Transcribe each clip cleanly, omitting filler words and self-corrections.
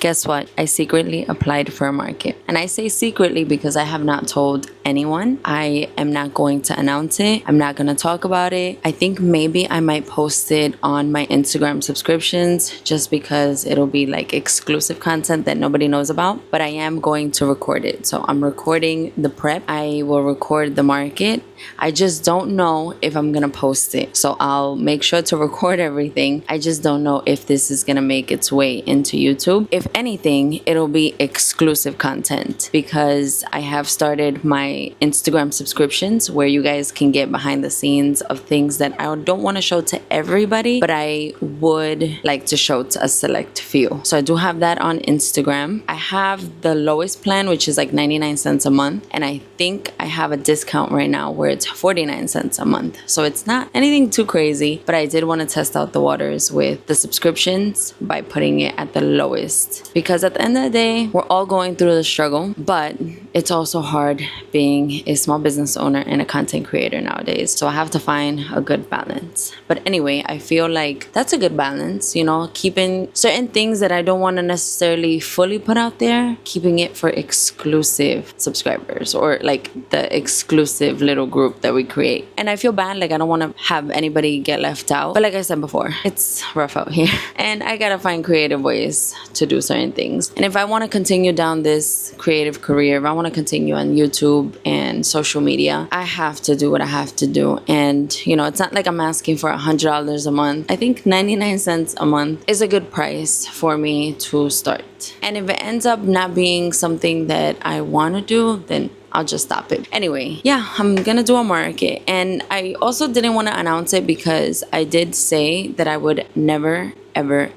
guess what? I secretly applied for a market. And I say secretly because I have not told anyone. I am not going to announce it. I'm not going to talk about it. I think maybe I might post it on my Instagram subscriptions just because it'll be like exclusive content that nobody knows about. But I am going to record it. So I'm recording the prep. I will record the market. I just don't know if I'm going to post it. So I'll make sure to record everything. I just don't know if this is going to make its way into YouTube. If anything, it'll be exclusive content because I have started my Instagram subscriptions where you guys can get behind the scenes of things that I don't want to show to everybody, but I would like to show to a select few. So I do have that on Instagram. I have the lowest plan, which is like 99 cents a month. And I think I have a discount right now where it's 49 cents a month. So it's not anything too crazy, but I did want to test out the waters with the subscriptions by putting it at the lowest. Because at the end of the day, we're all going through the struggle, but it's also hard being a small business owner and a content creator nowadays. So I have to find a good balance. But anyway, I feel like that's a good balance, you know, keeping certain things that I don't want to necessarily fully put out there, keeping it for exclusive subscribers or like the exclusive little group that we create. And I feel bad, like I don't want to have anybody get left out. But like I said before, it's rough out here. And I gotta find creative ways to do certain things. And if I want to continue down this creative career, if I want to continue on YouTube and social media, I have to do what I have to do. And you know, it's not like I'm asking for $100 a month. I think 99 cents a month is a good price for me to start. And if it ends up not being something that I want to do, then I'll just stop it. Anyway, yeah, I'm gonna do a market. And I also didn't want to announce it because I did say that I would never, ever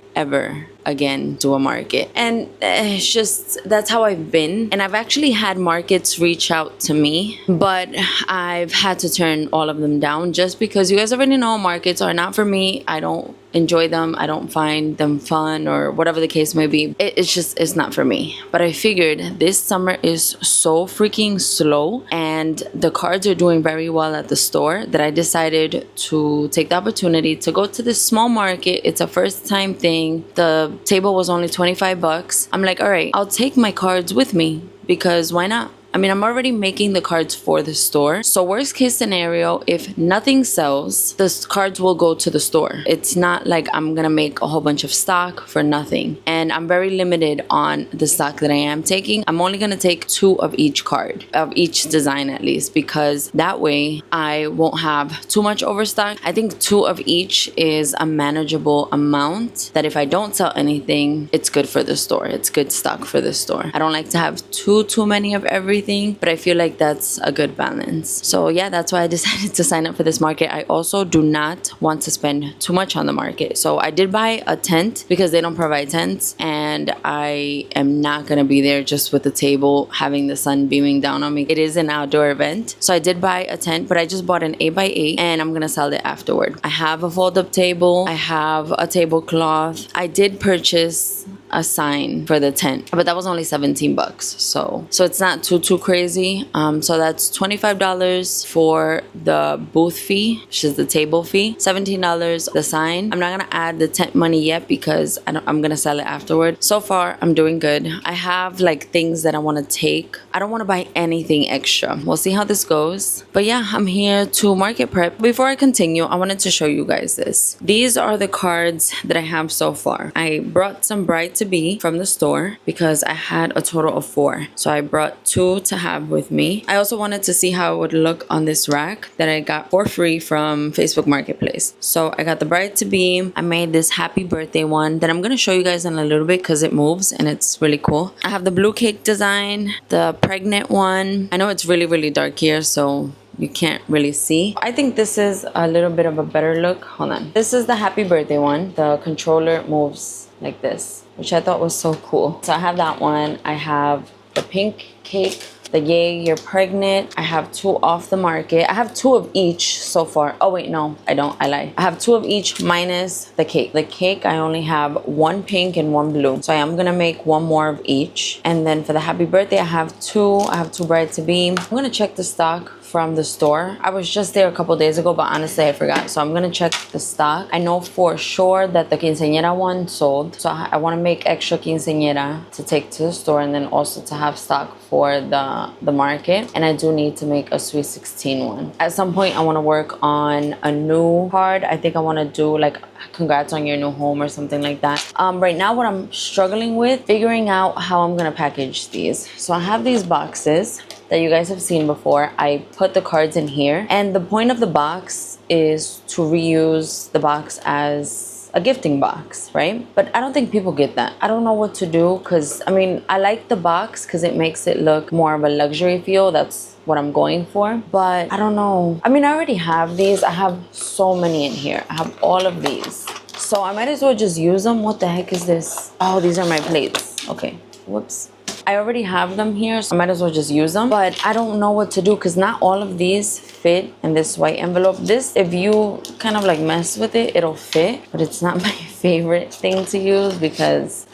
again do a market. And it's just, that's how I've been. And I've actually had markets reach out to me, but I've had to turn all of them down just because you guys already know markets are not for me. I don't enjoy them. I don't find them fun or whatever the case may be. It's not for me. But I figured this summer is so freaking slow and the cards are doing very well at the store that I decided to take the opportunity to go to this small market. It's a first time thing. The table was only 25 bucks. I'm like, all right, I'll take my cards with me because why not? I mean, I'm already making the cards for the store. So worst case scenario, if nothing sells, the cards will go to the store. It's not like I'm gonna make a whole bunch of stock for nothing. And I'm very limited on the stock that I am taking. I'm only gonna take 2 of each card, of each design at least, because that way I won't have too much overstock. I think 2 of each is a manageable amount that if I don't sell anything, it's good for the store. It's good stock for the store. I don't like to have too many of everything, but I feel like that's a good balance. So yeah, that's why I decided to sign up for this market. I also do not want to spend too much on the market. So I did buy a tent because they don't provide tents, and I am not gonna be there just with the table having the sun beaming down on me. It is an outdoor event. So I did buy a tent, but I just bought an 8x8 and I'm gonna sell it afterward. I have a fold-up table. I have a tablecloth. I did purchase a sign for the tent, but that was only 17 bucks. So it's not too crazy. So that's $25 for the booth fee, which is the table fee, $17 the sign. I'm not gonna add the tent money yet because I'm gonna sell it afterward. So far, I'm doing good. I have like things that I want to take. I don't want to buy anything extra. We'll see how this goes. But yeah, I'm here to market prep. Before I continue, I wanted to show you guys this. These are the cards that I have so far. I brought some Bride to Be from the store because I had a total of 4. So I brought 2 to have with me. I also wanted to see how it would look on this rack that I got for free from Facebook Marketplace. So I got the Bride to Be. I made this happy birthday one that I'm going to show you guys in a little bit because it moves and it's really cool. I have the blue cake design, the pregnant one. I know it's really dark here, so you can't really see. I think this is a little bit of a better look. Hold on. This is the happy birthday one. The controller moves like this, which I thought was so cool. So I have that one. I have the pink cake, the Yay You're Pregnant. I have 2 off the market. I have 2 of each so far. Oh wait, no, I don't. I lie. I have 2 of each minus the cake. The cake, I only have 1 pink and 1 blue. So I am gonna make 1 more of each. And then for the happy birthday, I have 2. I have 2 Bride to Be. I'm gonna check the stock from the store. I was just there a couple days ago, but honestly I forgot. So I'm gonna check the stock. I know for sure that the quinceañera one sold. So I wanna make extra quinceañera to take to the store and then also to have stock for the market. And I do need to make a Sweet 16 one. At some point I wanna work on a new card. I think I wanna do like congrats on your new home or something like that. Right now what I'm struggling with, figuring out how I'm gonna package these. So I have these boxes that you guys have seen before. I put the cards in here, and the point of the box is to reuse the box as a gifting box, right? But I don't think people get that. I don't know what to do, because I mean, I like the box because it makes it look more of a luxury feel. That's what I'm going for, but I don't know. I mean, I already have these. I have so many in here. I have all of these, so I might as well just use them. What the heck is this? Oh, these are my plates. Okay, whoops. I already have them here, so I might as well just use them. But I don't know what to do because not all of these fit in this white envelope. This, if you kind of like mess with it, it'll fit. But it's not my favorite thing to use because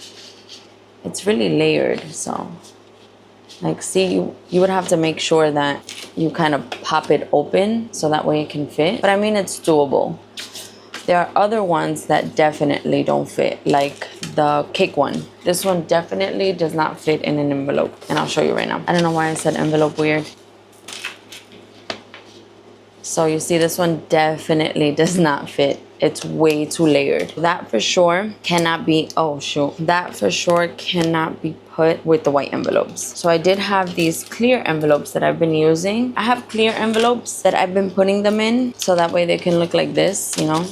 it's really layered. So, like, see, you would have to make sure that you kind of pop it open so that way it can fit. But I mean, it's doable. There are other ones that definitely don't fit, like the cake one. This one definitely does not fit in an envelope, and I'll show you right now. I don't know why I said envelope weird. So you see, this one definitely does not fit. It's way too layered. That for sure cannot be, oh shoot. That for sure cannot be put with the white envelopes. So I did have these clear envelopes that I've been using. I have clear envelopes that I've been putting them in, so that way they can look like this, you know.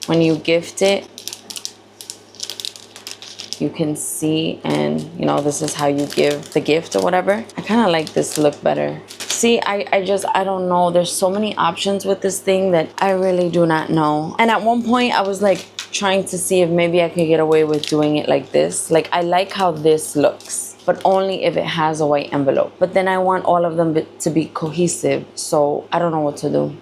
When you gift it, you can see, and you know, this is how you give the gift or whatever. I kind of like this look better. See, I don't know. There's so many options with this thing that I really do not know. And at one point I was like trying to see if maybe I could get away with doing it like this. Like, I like how this looks, but only if it has a white envelope. But then I want all of them to be cohesive. So I don't know what to do.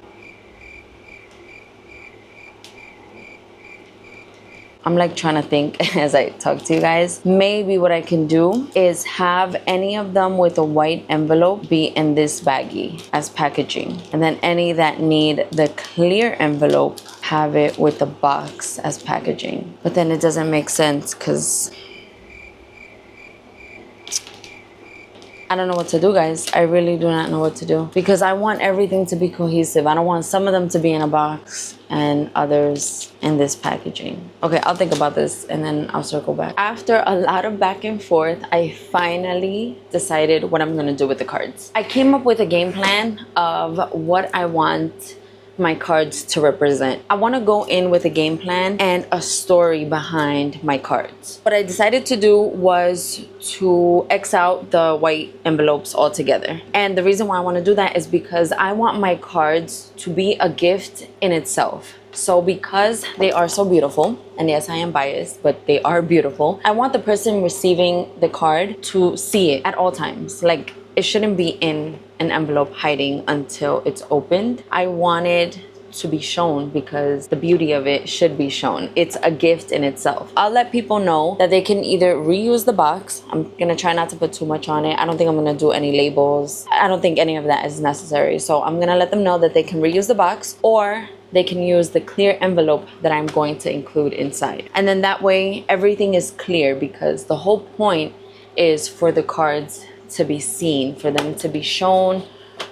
I'm like trying to think as I talk to you guys. Maybe what I can do is have any of them with a white envelope be in this baggie as packaging. And then any that need the clear envelope, have it with the box as packaging. But then it doesn't make sense because I don't know what to do, guys. I really do not know what to do because I want everything to be cohesive. I don't want some of them to be in a box and others in this packaging. Okay, I'll think about this and then I'll circle back. After a lot of back and forth, I finally decided what I'm gonna do with the cards. I came up with a game plan of what I want my cards to represent. I want to go in with a game plan and a story behind my cards. What I decided to do was to X out the white envelopes altogether. And the reason why I want to do that is because I want my cards to be a gift in itself. So because they are so beautiful, and yes, I am biased, but they are beautiful, I want the person receiving the card to see it at all times. Like, it shouldn't be in an envelope hiding until it's opened. I wanted to be shown because the beauty of it should be shown. It's a gift in itself. I'll let people know that they can either reuse the box. I'm gonna try not to put too much on it. I don't think I'm gonna do any labels. I don't think any of that is necessary. So I'm gonna let them know that they can reuse the box, or they can use the clear envelope that I'm going to include inside. And then that way everything is clear, because the whole point is for the cards to be seen, for them to be shown,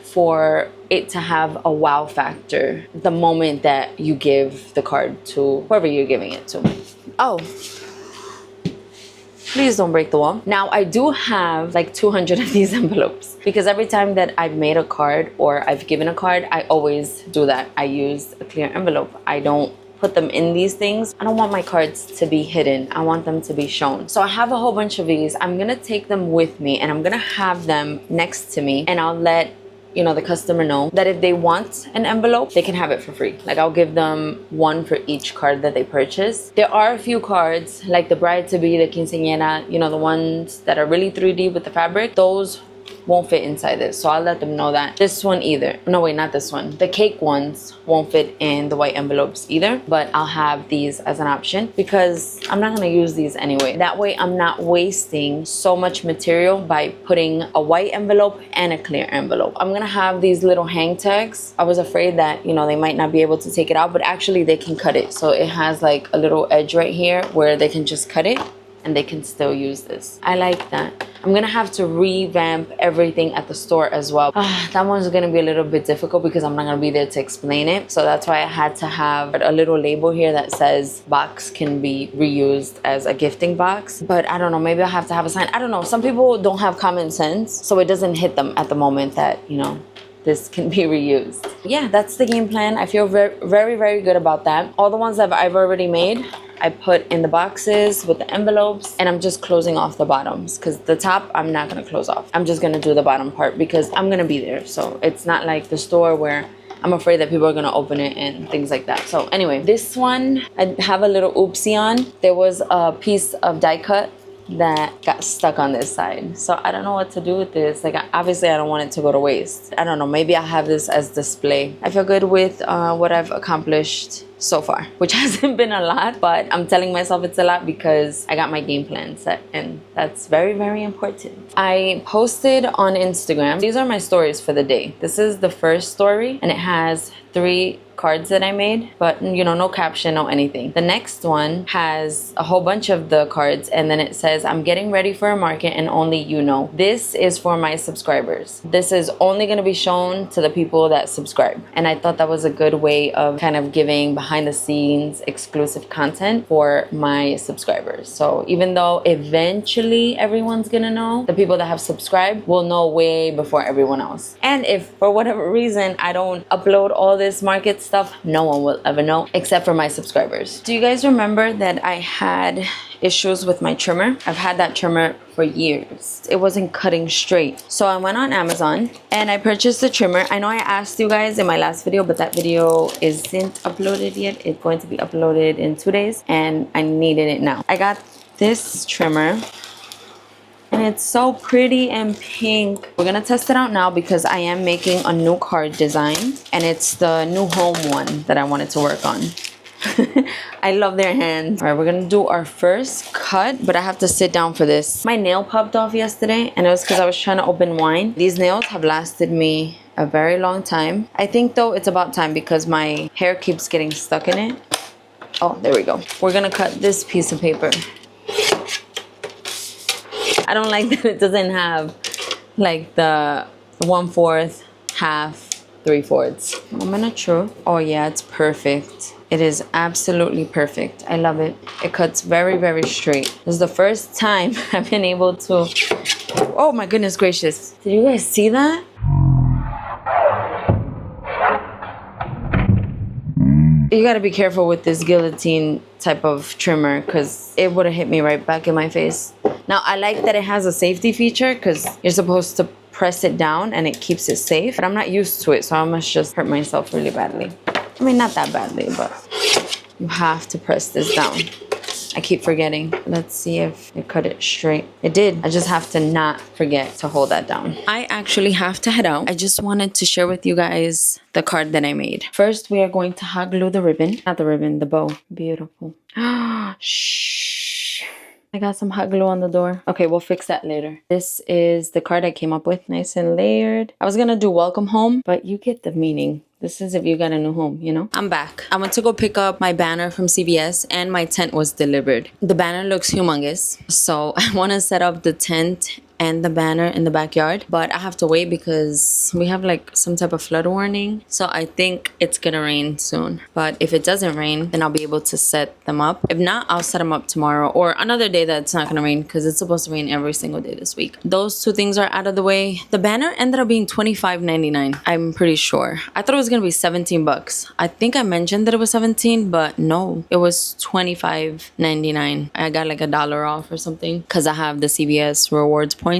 for it to have a wow factor the moment that you give the card to whoever you're giving it to. Oh, please don't break the wall. Now, I do have like 200 of these envelopes because every time that I've made a card or I've given a card, I always do that. I use a clear envelope. I don't put them in these things. I don't want my cards to be hidden. I want them to be shown. So I have a whole bunch of these. I'm gonna take them with me and I'm gonna have them next to me, and I'll let the customer know that if they want an envelope, they can have it for free. Like, I'll give them one for each card that they purchase. There are a few cards, like the bride to be, the quinceañera, the ones that are really 3D with the fabric. Those won't fit inside this, so I'll let them know that. This one either, no wait, not this one, the cake ones won't fit in the white envelopes either, but I'll have these as an option because I'm not gonna use these anyway. That way I'm not wasting so much material by putting a white envelope and a clear envelope. I'm gonna have these little hang tags. I was afraid that, you know, they might not be able to take it out, but actually they can cut it. So it has like a little edge right here where they can just cut it and they can still use this. I like that. I'm gonna have to revamp everything at the store as well. That one's gonna be a little bit difficult because I'm not gonna be there to explain it. So that's why I had to have a little label here that says box can be reused as a gifting box. But I don't know, maybe I'll have to have a sign. I don't know, some people don't have common sense, so it doesn't hit them at the moment that, you know, this can be reused. Yeah, that's the game plan. I feel very good about that. All the ones that I've already made, I put in the boxes with the envelopes, and I'm just closing off the bottoms because the top I'm not gonna close off. I'm just gonna do the bottom part because I'm gonna be there. So it's not like the store where I'm afraid that people are gonna open it and things like that. So anyway, this one I have a little oopsie on. There was a piece of die cut that got stuck on this side, so I don't know what to do with this. Like, obviously I don't want it to go to waste. I don't know, maybe I'll have this as display. I feel good with what I've accomplished so far, which hasn't been a lot, but I'm telling myself it's a lot because I got my game plan set, and that's very important. I posted on Instagram. These are my stories for the day. This is the first story, and it has 3 cards that I made, but you know, no caption, no anything. The next one has a whole bunch of the cards, and then it says, I'm getting ready for a market and only you know. This is for my subscribers. This is only going to be shown to the people that subscribe. And I thought that was a good way of kind of giving behind the scenes exclusive content for my subscribers. So even though eventually everyone's gonna know, the people that have subscribed will know way before everyone else. And if for whatever reason I don't upload all this market stuff, no one will ever know except for my subscribers. Do you guys remember that I had issues with my trimmer? I've had that trimmer for years. It wasn't cutting straight. So I went on Amazon and I purchased the trimmer. I know I asked you guys in my last video, but that video isn't uploaded yet. It's going to be uploaded in 2 days and I needed it now. I got this trimmer and it's so pretty and pink. We're gonna test it out now because I am making a new card design, and it's the new home one that I wanted to work on. I love their hands. All right, we're gonna do our first cut, but I have to sit down for this. My nail popped off yesterday, and it was because I was trying to open wine. These nails have lasted me a very long time. I think though it's about time because my hair keeps getting stuck in it. Oh, there we go. We're gonna cut this piece of paper. I don't like that it doesn't have like the 1/4, half, 3/4. Moment of truth. Oh yeah, it's perfect. It is absolutely perfect. I love it. It cuts very straight. This is the first time I've been able to... Oh my goodness gracious. Did you guys see that? You gotta be careful with this guillotine type of trimmer because it would have hit me right back in my face. Now, I like that it has a safety feature because you're supposed to press it down and it keeps it safe, but I'm not used to it, so I must just hurt myself really badly. I mean, not that badly, but you have to press this down. I keep forgetting. Let's see if it cut it straight. It did. I just have to not forget to hold that down. I actually have to head out. I just wanted to share with you guys the card that I made. First, we are going to hot glue the ribbon. Not the ribbon, the bow. Beautiful. Shh. I got some hot glue on the door. Okay, we'll fix that later. This is the card I came up with. Nice and layered. I was gonna do welcome home, but you get the meaning. This is if you got a new home, you know? I'm back. I went to go pick up my banner from CVS and my tent was delivered. The banner looks humongous. So I want to set up the tent and the banner in the backyard, but I have to wait because we have like some type of flood warning. So I think it's gonna rain soon. But if it doesn't rain, then I'll be able to set them up. If not, I'll set them up tomorrow or another day that's not gonna rain because it's supposed to rain every single day this week. Those 2 things are out of the way. The banner ended up being $25.99. I'm pretty sure. I thought it was gonna be $17. I think I mentioned that it was 17, but no, it was $25.99. I got like $1 off or something because I have the CVS rewards points.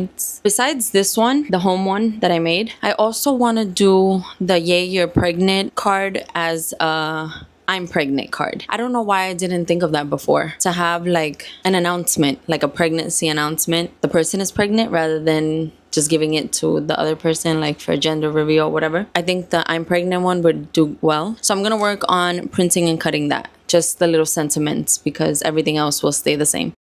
Besides this one, the home one that I made, I also want to do the Yay You're Pregnant card as a I'm pregnant card. I don't know why I didn't think of that before. To have like an announcement, like a pregnancy announcement. The person is pregnant rather than just giving it to the other person, like for gender reveal or whatever. I think the I'm pregnant one would do well. So I'm gonna work on printing and cutting that. Just the little sentiments, because everything else will stay the same.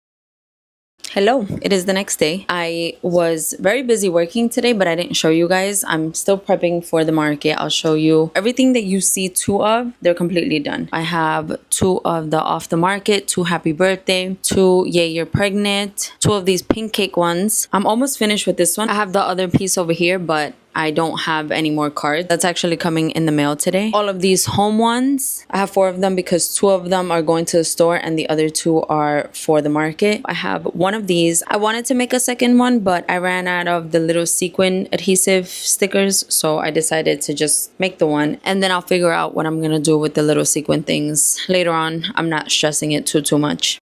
Hello, it is the next day. I was very busy working today, but I didn't show you guys. I'm still prepping for the market. I'll show you everything that you see two of, they're completely done. I have two of the off the market, two happy birthday, two yay you're pregnant, two of these pink cake ones. I'm almost finished with this one. I have the other piece over here, but I don't have any more cards. That's actually coming in the mail today. All of these home ones, I have 4 of them because 2 of them are going to the store and the other 2 are for the market. I have one of these. I wanted to make a second one, but I ran out of the little sequin adhesive stickers, so I decided to just make the one, and then I'll figure out what I'm gonna do with the little sequin things later on. I'm not stressing it too much.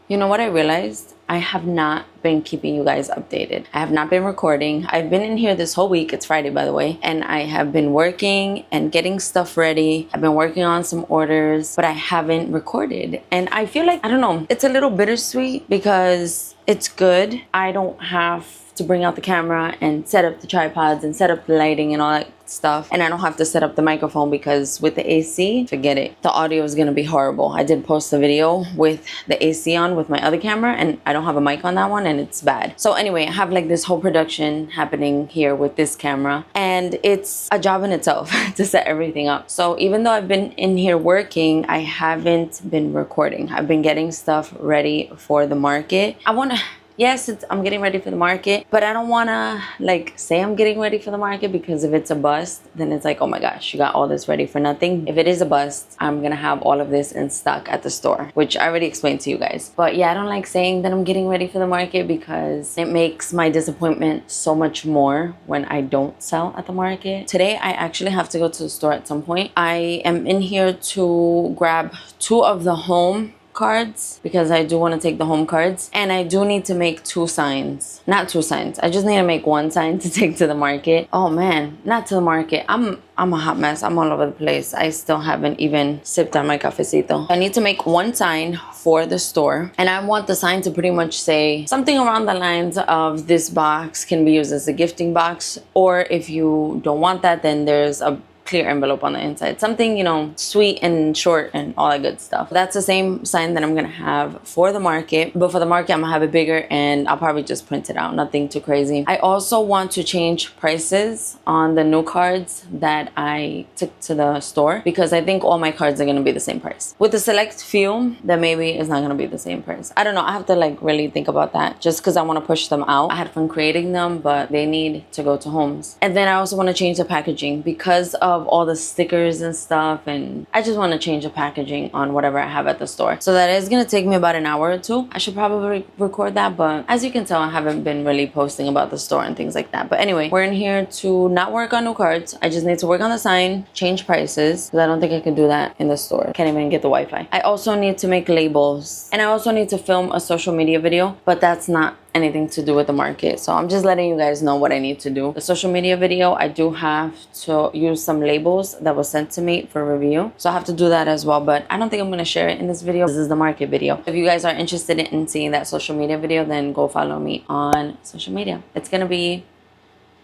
You know what I realized? I have not been keeping you guys updated. I have not been recording. I've been in here this whole week. It's Friday, by the way. And I have been working and getting stuff ready. I've been working on some orders, but I haven't recorded. And I feel like, I don't know, it's a little bittersweet because it's good. I don't have to bring out the camera and set up the tripods and set up the lighting and all that stuff, and I don't have to set up the microphone because with the AC, forget it, the audio is gonna be horrible. I did post a video with the AC on with my other camera and I don't have a mic on that one and it's bad. So anyway, I have like this whole production happening here with this camera, and it's a job in itself to set everything up. So even though I've been in here working, I haven't been recording. I've been getting stuff ready for the market. Yes, I'm getting ready for the market, but I don't want to like say I'm getting ready for the market, because if it's a bust, then it's like, oh my gosh, you got all this ready for nothing. If it is a bust, I'm going to have all of this in stock at the store, which I already explained to you guys. But yeah, I don't like saying that I'm getting ready for the market because it makes my disappointment so much more when I don't sell at the market. Today, I actually have to go to the store at some point. I am in here to grab 2 of the home cards because I do want to take the home cards, and I do need to make 2 signs. Not 2 signs, I just need to make 1 sign to take to the market. Oh man, not to the market. I'm a hot mess. I'm all over the place. I still haven't even sipped on my cafecito. I need to make 1 sign for the store, and I want the sign to pretty much say something around the lines of this box can be used as a gifting box, or if you don't want that, then there's a clear envelope on the inside. Something, you know, sweet and short and all that good stuff. That's the same sign that I'm gonna have for the market, but for the market I'm gonna have it bigger and I'll probably just print it out. Nothing too crazy. I also want to change prices on the new cards that I took to the store, because I think all my cards are gonna be the same price. With the select few, that maybe it's not gonna be the same price. I don't know. I have to like really think about that, just because I want to push them out. I had fun creating them, but they need to go to homes. And then I also want to change the packaging because of all the stickers and stuff, and I just want to change the packaging on whatever I have at the store. So that is going to take me about an hour or 2. I should probably record that, but as you can tell, I haven't been really posting about the store and things like that. But anyway, we're in here to not work on new cards. I just need to work on the sign, change prices, because I don't think I can do that in the store. Can't even get the Wi-Fi. I also need to make labels, and I also need to film a social media video, but that's not anything to do with the market. So I'm just letting you guys know what I need to do. The social media video, I do have to use some labels that was sent to me for review. So I have to do that as well, but I don't think I'm gonna share it in this video. This is the market video. If you guys are interested in seeing that social media video, then go follow me on social media. It's gonna be,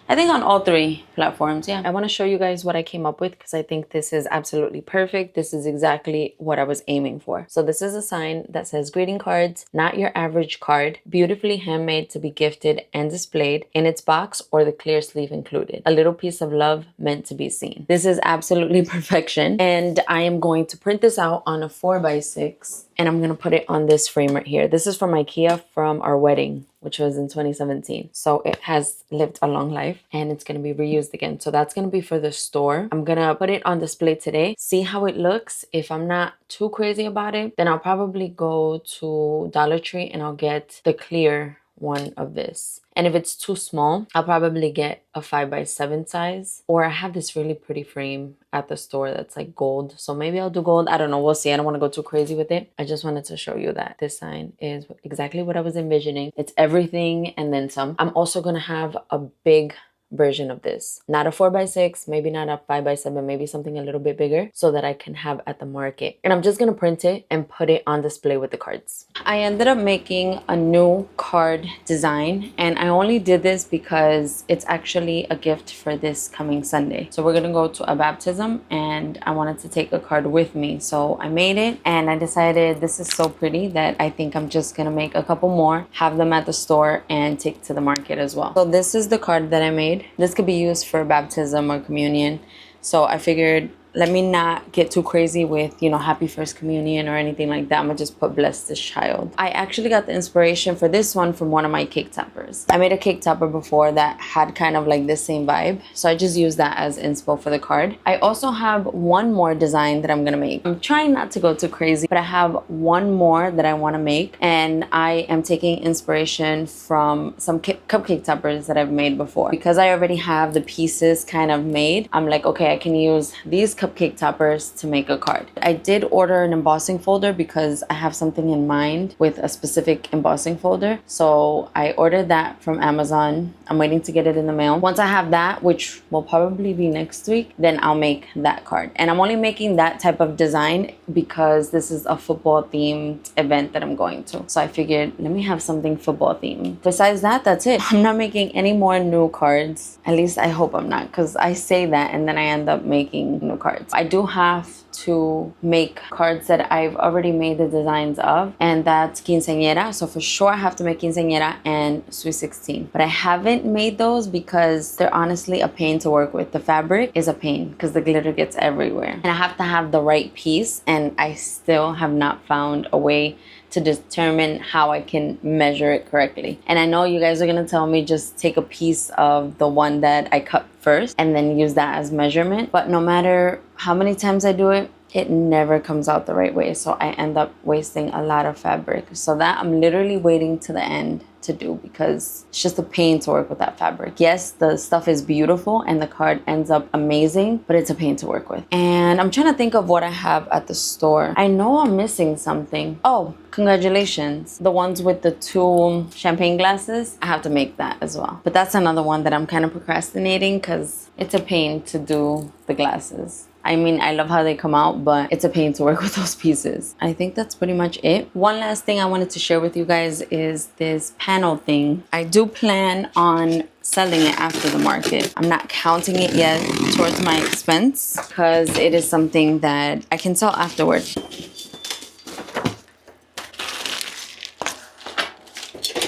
I think, on all 3 platforms. Yeah, I want to show you guys what I came up with because I think this is absolutely perfect. This is exactly what I was aiming for. So this is a sign that says greeting cards, not your average card, beautifully handmade to be gifted and displayed, in its box or the clear sleeve included. A little piece of love meant to be seen. This is absolutely perfection, and I am going to print this out on a 4x6, and I'm gonna put it on this frame right here. This is from IKEA from our wedding, which was in 2017. So it has lived a long life and it's gonna be reused again. So that's gonna be for the store. I'm gonna put it on display today, see how it looks. If I'm not too crazy about it, then I'll probably go to Dollar Tree and I'll get the clear one of this. And if it's too small, I'll probably get a 5x7 size, or I have this really pretty frame at the store that's like gold, so maybe I'll do gold. I don't know, we'll see. I don't want to go too crazy with it. I just wanted to show you that this sign is exactly what I was envisioning. It's everything and then some. I'm also gonna have a big version of this. Not a 4x6, maybe not a 5x7, maybe something a little bit bigger so that I can have at the market. And I'm just gonna print it and put it on display with the cards. I ended up making a new card design, and I only did this because it's actually a gift for this coming Sunday. So we're gonna go to a baptism and I wanted to take a card with me. So I made it and I decided this is so pretty that I think I'm just gonna make a couple more, have them at the store and take to the market as well. So this is the card that I made. This could be used for baptism or communion. So I figured, let me not get too crazy with, you know, happy first communion or anything like that. I'm gonna just put bless this child. I actually got the inspiration for this one from one of my cake toppers. I made a cake topper before that had kind of like this same vibe. So I just used that as inspo for the card. I also have one more design that I'm gonna make. I'm trying not to go too crazy, but I have one more that I wanna make. And I am taking inspiration from some cupcake toppers that I've made before. Because I already have the pieces kind of made, I'm like, okay, I can use these cupcake toppers to make a card. I did order an embossing folder because I have something in mind with a specific embossing folder. So I ordered that from Amazon. I'm waiting to get it in the mail. Once I have that, which will probably be next week, then I'll make that card. And I'm only making that type of design because this is a football themed event that I'm going to. So I figured, let me have something football themed. Besides that, that's it. I'm not making any more new cards. At least I hope I'm not, because I say that and then I end up making new cards. I do have to make cards that I've already made the designs of, and that's quinceañera. So for sure I have to make quinceañera and sweet 16. But I haven't made those because they're honestly a pain to work with. The fabric is a pain because the glitter gets everywhere. And I have to have the right piece, and I still have not found a way to determine how I can measure it correctly. And I know you guys are gonna tell me just take a piece of the one that I cut first and then use that as measurement. But no matter how many times I do it, it never comes out the right way. So I end up wasting a lot of fabric. So that I'm literally waiting to the end to do because it's just a pain to work with that fabric. Yes, the stuff is beautiful and the card ends up amazing, but it's a pain to work with. And I'm trying to think of what I have at the store. I know I'm missing something. Oh, congratulations. The ones with the 2 champagne glasses, I have to make that as well. But that's another one that I'm kind of procrastinating because it's a pain to do the glasses. I mean, I love how they come out, but it's a pain to work with those pieces. I think that's pretty much it. One last thing I wanted to share with you guys is this panel thing. I do plan on selling it after the market. I'm not counting it yet towards my expense because it is something that I can sell afterward.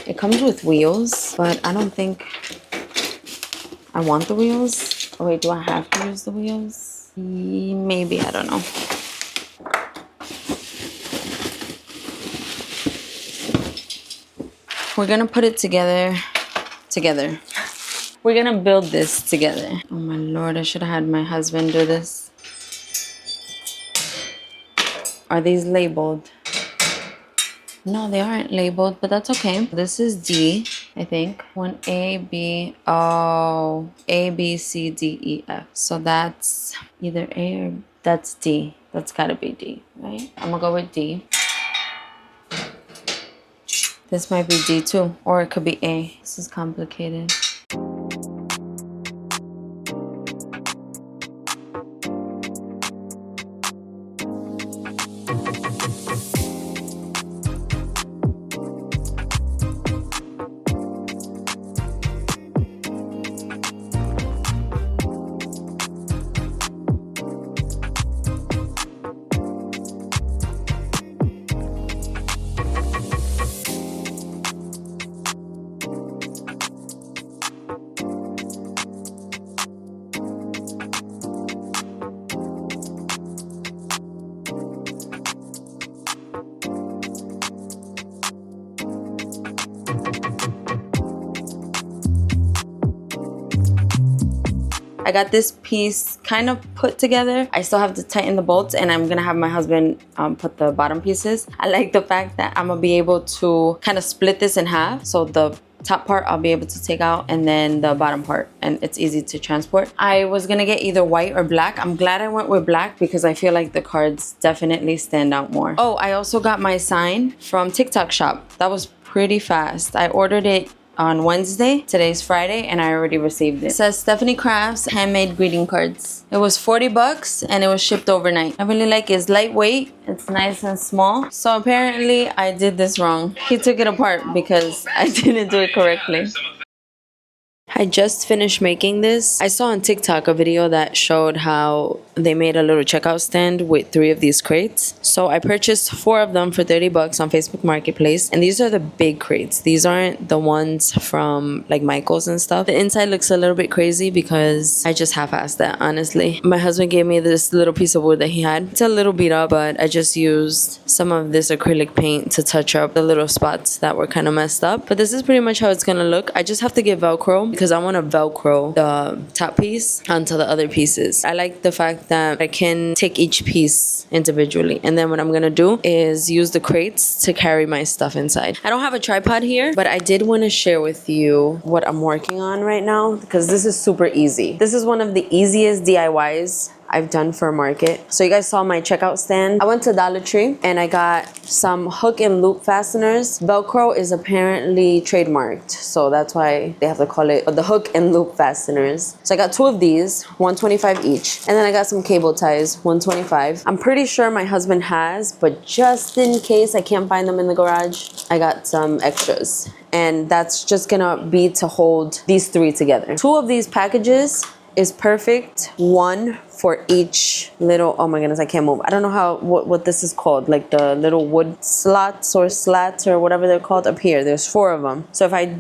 It comes with wheels, but I don't think I want the wheels. Oh wait, do I have to use the wheels? Maybe, I don't know. We're gonna put it together. We're gonna build this together. Oh my Lord, I should have had my husband do this. Are these labeled? No, they aren't labeled, but that's okay. This is D, I think. 1A, B, oh, A, B, C, D, E, F. So that's either A or that's D. That's gotta be D, right? I'm gonna go with D. This might be D too, or it could be A. This is complicated. I got this piece kind of put together. I still have to tighten the bolts, and I'm gonna have my husband put the bottom pieces. I like the fact that I'm gonna be able to kind of split this in half. So the top part I'll be able to take out, and then the bottom part, and it's easy to transport. I was gonna get either white or black. I'm glad I went with black because I feel like the cards definitely stand out more. Oh, I also got my sign from TikTok shop. That was pretty fast. I ordered it on Wednesday. Today's Friday and I already received it. It says Stephanie Crafts handmade greeting cards. It was $40 and it was shipped overnight. I really like it. It's lightweight. It's nice and small. So apparently I did this wrong. He took it apart because I didn't do it correctly. I just finished making this. I saw on TikTok a video that showed how they made a little checkout stand with 3 of these crates. So I purchased 4 of them for $30 on Facebook Marketplace. And these are the big crates. These aren't the ones from like Michael's and stuff. The inside looks a little bit crazy because I just half-assed that, honestly. My husband gave me this little piece of wood that he had. It's a little beat up, but I just used some of this acrylic paint to touch up the little spots that were kind of messed up. But this is pretty much how it's gonna look. I just have to get Velcro because I want to Velcro the top piece onto the other pieces. I like the fact that I can take each piece individually, and then what I'm gonna do is use the crates to carry my stuff inside. I don't have a tripod here, but I did want to share with you what I'm working on right now because this is super easy. This is one of the easiest DIYs I've done for a market. So you guys saw my checkout stand. I went to Dollar Tree and I got some hook and loop fasteners. Velcro is apparently trademarked, so that's why they have to call it the hook and loop fasteners. So I got 2 of these, $125 each. And then I got some cable ties, $125. I'm pretty sure my husband has, but just in case I can't find them in the garage, I got some extras. And that's just gonna be to hold these 3 together. 2 of these packages is perfect. 1 for each little, oh my goodness, I can't move. I don't know what this is called, like the little wood slots or slats or whatever they're called up here. There's 4 of them. So if I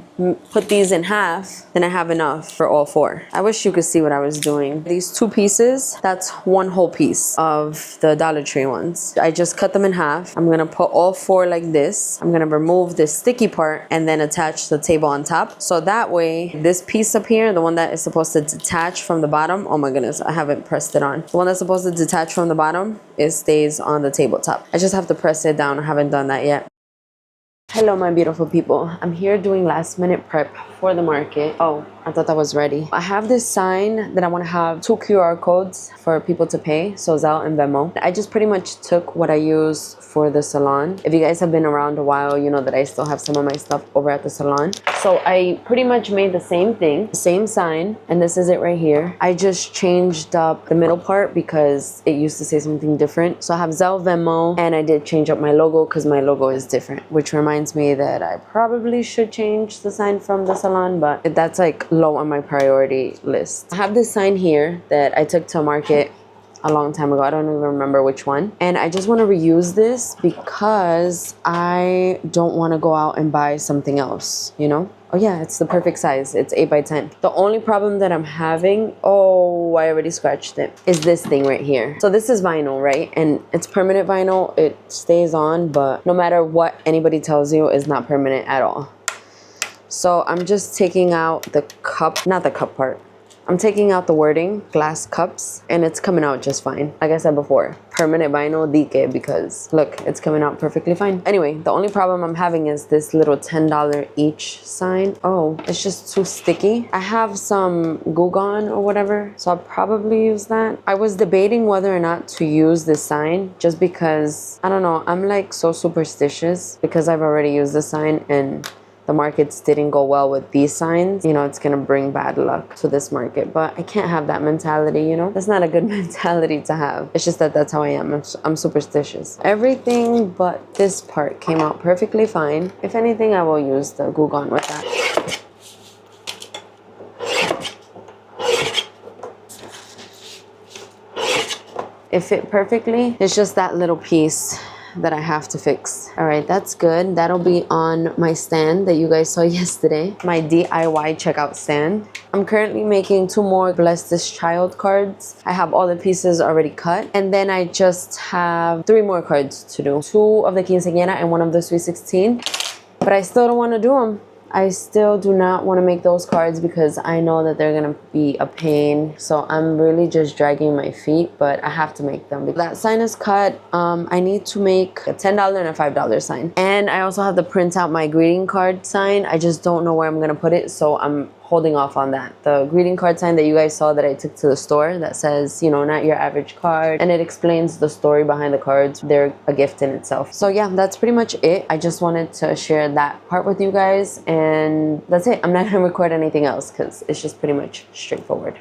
put these in half, then I have enough for all 4. I wish you could see what I was doing. These 2 pieces, that's 1 whole piece of the Dollar Tree ones. I just cut them in half. I'm gonna put all 4 like this. I'm gonna remove this sticky part and then attach the table on top. So that way, this piece up here, the one that is supposed to detach from the bottom, oh my goodness, I haven't pressed it on. The one that's supposed to detach from the bottom, it stays on the tabletop. I just have to press it down. I haven't done that yet. Hello, my beautiful people. I'm here doing last minute prep for the market. Oh, I thought that was ready. I have this sign that I want to have 2 QR codes for people to pay, so Zelle and Venmo. I just pretty much took what I use for the salon. If you guys have been around a while, you know that I still have some of my stuff over at the salon. So I pretty much made the same thing, same sign, and this is it right here. I just changed up the middle part because it used to say something different. So I have Zelle, Venmo, and I did change up my logo because my logo is different, which reminds me that I probably should change the sign from the salon, but that's like low on my priority list. I have this sign here that I took to market a long time ago. I don't even remember which one. And I just want to reuse this because I don't want to go out and buy something else, you know? Oh yeah, it's the perfect size. It's 8 by 10. The only problem that I'm having, oh, I already scratched it, is this thing right here. So this is vinyl, right? And it's permanent vinyl. It stays on, but no matter what anybody tells you, it's not permanent at all. So I'm just taking out the cup, not the cup part. I'm taking out the wording, glass cups, and it's coming out just fine. Like I said before, permanent vinyl Dike, because look, it's coming out perfectly fine. Anyway, the only problem I'm having is this little $10 each sign. Oh, it's just too sticky. I have some Goo Gone or whatever, so I'll probably use that. I was debating whether or not to use this sign just because, I don't know, I'm like so superstitious because I've already used the sign and the markets didn't go well with these signs. You know, it's gonna bring bad luck to this market, but I can't have that mentality, you know? That's not a good mentality to have. It's just that that's how I am. I'm superstitious. Everything but this part came out perfectly fine. If anything, I will use the Goo Gone with that. It fit perfectly. It's just that little piece that I have to fix. All right, that's good. That'll be on my stand that you guys saw yesterday, my DIY checkout stand. I'm currently making 2 more Bless This Child cards. I have all the pieces already cut, and then I just have 3 more cards to do. 2 of the quinceañera and 1 of the Sweet 16, but I still don't want to do them. I still do not want to make those cards because I know that they're gonna be a pain. So I'm really just dragging my feet, but I have to make them. That sign is cut. I need to make a $10 and a $5 sign. And I also have to print out my greeting card sign. I just don't know where I'm gonna put it. So I'm holding off on that. The greeting card sign that you guys saw that I took to the store that says, you know, not your average card, and it explains the story behind the cards. They're a gift in itself. So yeah, that's pretty much it. I just wanted to share that part with you guys, and that's it. I'm not gonna record anything else because it's just pretty much straightforward.